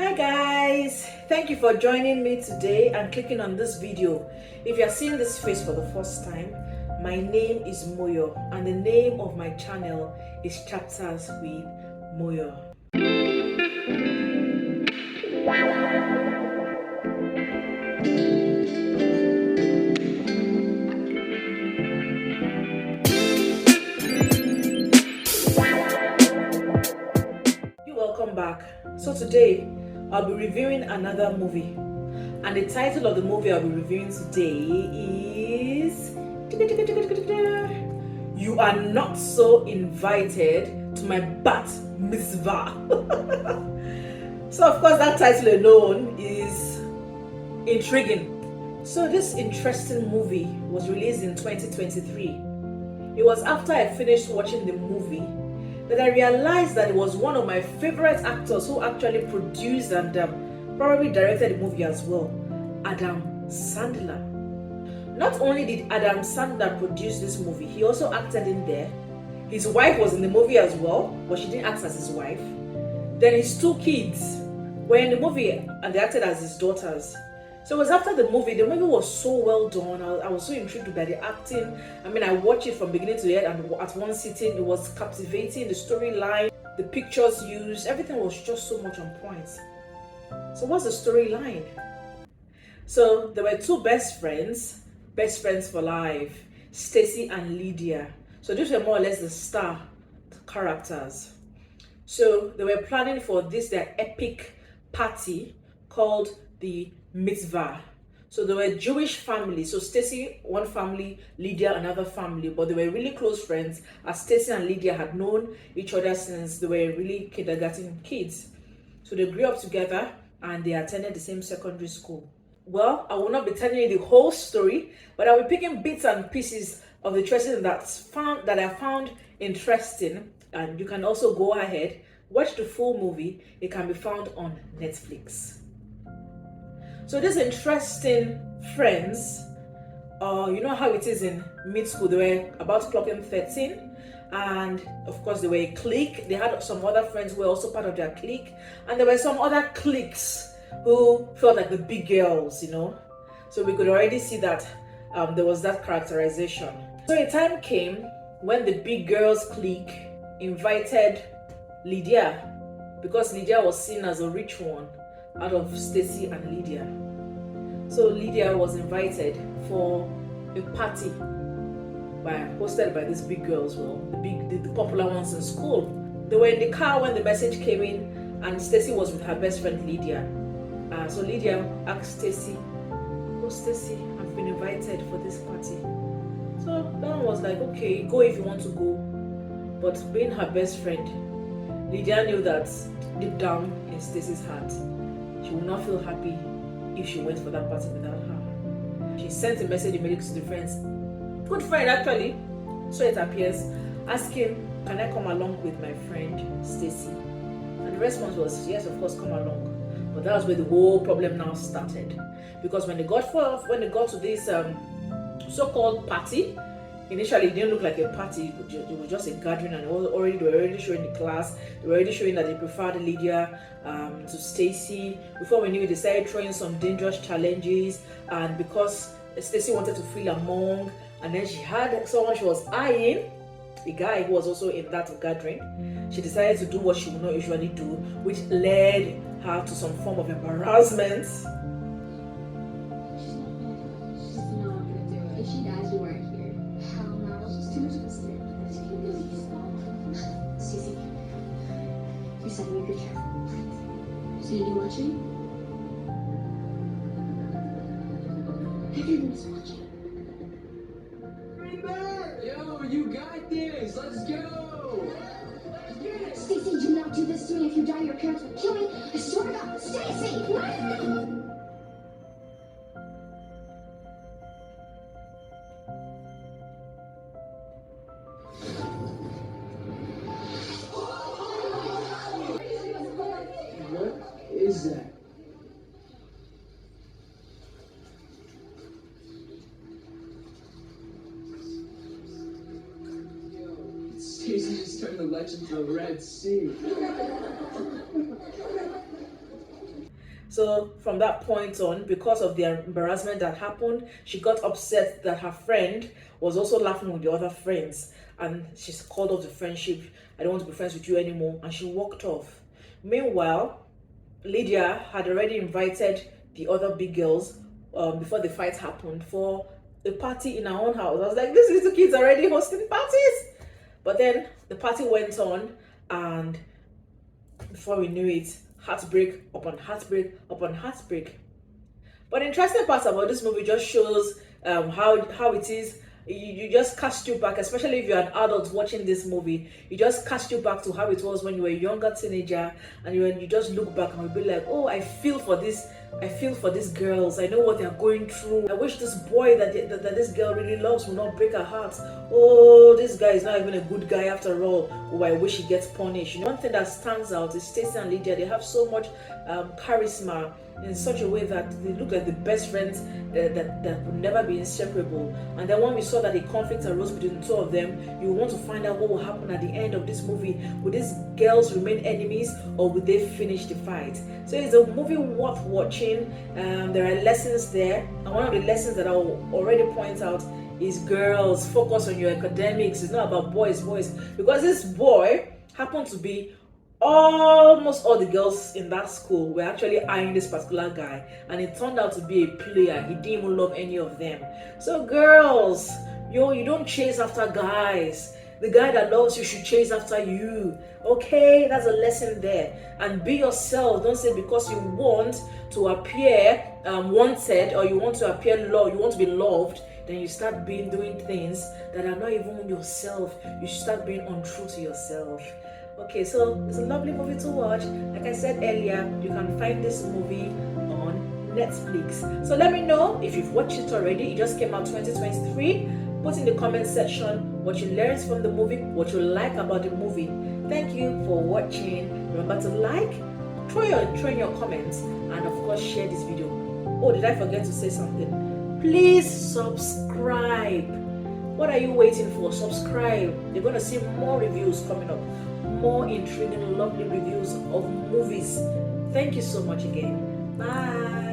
Hi guys, thank you for joining me today and clicking on this video. If you are seeing this face for the first time, my name is Moyo and the name of my channel is Chapters with Moyo. Welcome back. So today I'll be reviewing another movie, and the title of the movie I'll be reviewing today is You Are Not So Invited to My Bat Mitzvah. So of course that title alone is intriguing. So this interesting movie was released in 2023. It was after I finished watching the movie that I realized that it was one of my favorite actors who actually produced and probably directed the movie as well, Adam Sandler. Not only did Adam Sandler produce this movie, he also acted in there. His wife was in the movie as well, but she didn't act as his wife. Then his two kids were in the movie and they acted as his daughters. So it was after the movie was so well done. I was so intrigued by the acting. I mean, I watched it from beginning to end and at one sitting. It was captivating, the storyline, the pictures used, everything was just so much on point. So what's the storyline? So there were two best friends for life, Stacy and Lydia. So these were more or less the star characters. So they were planning for their epic party called the Mitzvah. So they were Jewish families. So Stacy, one family, Lydia, another family, but they were really close friends, as Stacy and Lydia had known each other since they were really kindergarten kids. So they grew up together and they attended the same secondary school. Well, I will not be telling you the whole story, but I will be picking bits and pieces of the interesting that I found interesting, and you can also go ahead, watch the full movie. It can be found on Netflix. So these interesting friends, you know how it is in mid-school, they were about clocking 13, and of course they were a clique. They had some other friends who were also part of their clique, and there were some other cliques who felt like the big girls, you know. So we could already see that there was that characterization. So a time came when the big girls clique invited Lydia, because Lydia was seen as a rich one out of Stacy and Lydia. So Lydia was invited for a party hosted by these big girls, the popular ones in school. They were in the car when the message came in, and Stacy was with her best friend Lydia. So Lydia asked Stacy, "Oh Stacy, I've been invited for this party." So that one was like, "Okay, go if you want to go." But being her best friend, Lydia knew that deep down in Stacy's heart, she would not feel happy if she went for that party without her. She sent a message immediately to the friends, good friend actually, so it appears, asking, "Can I come along with my friend Stacy?" And the response was, "Yes, of course, come along." But that was where the whole problem now started, because when they got to this so-called party, initially it didn't look like a party. It was just a gathering, and they were already showing the class. They were already showing that they preferred Lydia to Stacy. Before we knew it, they started throwing some dangerous challenges, and because Stacy wanted to feel among, and then she had someone she was eyeing, a guy who was also in that gathering, she decided to do what she would not usually do, which led her to some form of embarrassment. She's not gonna do it. If she dies, we weren't here. Hell no. She's too much of a snitch. Susie, you said we be careful. So you watching? Everyone's watching. Right there! Yo, you got this! Let's go! Stacy, do not do this to me. If you die, your parents will kill me. I swear to God. Stacy! What is that? Stacy just turned the legend to the Red Sea. So from that point on, because of the embarrassment that happened, she got upset that her friend was also laughing with the other friends, and she's called off the friendship. I don't want to be friends with you anymore, and she walked off. Meanwhile, Lydia had already invited the other big girls before the fight happened for a party in her own house. I was like, these little kids are already hosting parties. But then the party went on, and before we knew it, heartbreak upon heartbreak upon heartbreak. But the interesting part about this movie just shows how it is. You just cast you back, especially if you're an adult watching this movie. You just cast you back to how it was when you were a younger teenager, and you just look back and you'll be like, oh, I feel for this. I feel for these girls. I know what they're going through. I wish this boy that this girl really loves will not break her heart. Oh, this guy is not even a good guy after all. Oh, I wish he gets punished. You know, one thing that stands out is Stacey and Lydia. They have so much charisma in such a way that they look like the best friends that would never be inseparable. And then when we saw that a conflict arose between the two of them, you want to find out what will happen at the end of this movie. Will these girls remain enemies, or will they finish the fight? So it's a movie worth watching. There are lessons there, and one of the lessons that I'll already point out is, girls, focus on your academics. It's not about boys, because this boy happened to be almost all the girls in that school were actually eyeing this particular guy, and it turned out to be a player. He didn't even love any of them. So girls, you don't chase after guys. The guy that loves you should chase after you. Okay, that's a lesson there. And be yourself. Don't say because you want to appear wanted, or you want to appear loved, you want to be loved, then you start doing things that are not even yourself. You should start being untrue to yourself. Okay, so it's a lovely movie to watch. Like I said earlier, you can find this movie on Netflix. So let me know if you've watched it already. It just came out 2023. Put in the comment section what you learned from the movie, what you like about the movie. Thank you for watching. Remember to like, throw in your comments, and of course share this video. Oh, did I forget to say something? Please subscribe. What are you waiting for? Subscribe. You're going to see more reviews coming up. More intriguing, lovely reviews of movies. Thank you so much again. Bye.